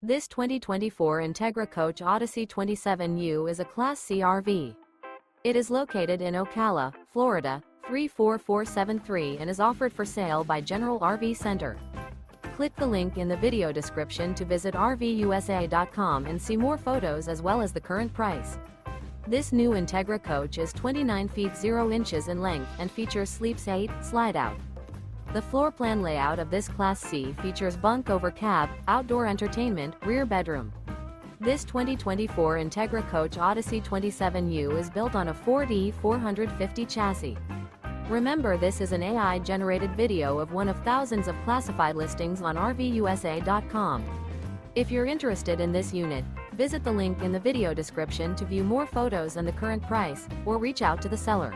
This 2024 Entegra Coach Odyssey 27U is a Class C RV. It is located in Ocala, Florida, 34473 and is offered for sale by General RV Center. Click the link in the video description to visit RVUSA.com and see more photos as well as the current price. This new Entegra Coach is 29 feet 0 inches in length and features Sleep8 Slideout. The floor plan layout of this Class C features bunk over cab, outdoor entertainment, rear bedroom. This 2024 Entegra Coach Odyssey 27U is built on a Ford E450 chassis. Remember, this is an AI-generated video of one of thousands of classified listings on RVUSA.com. If you're interested in this unit, visit the link in the video description to view more photos and the current price, or reach out to the seller.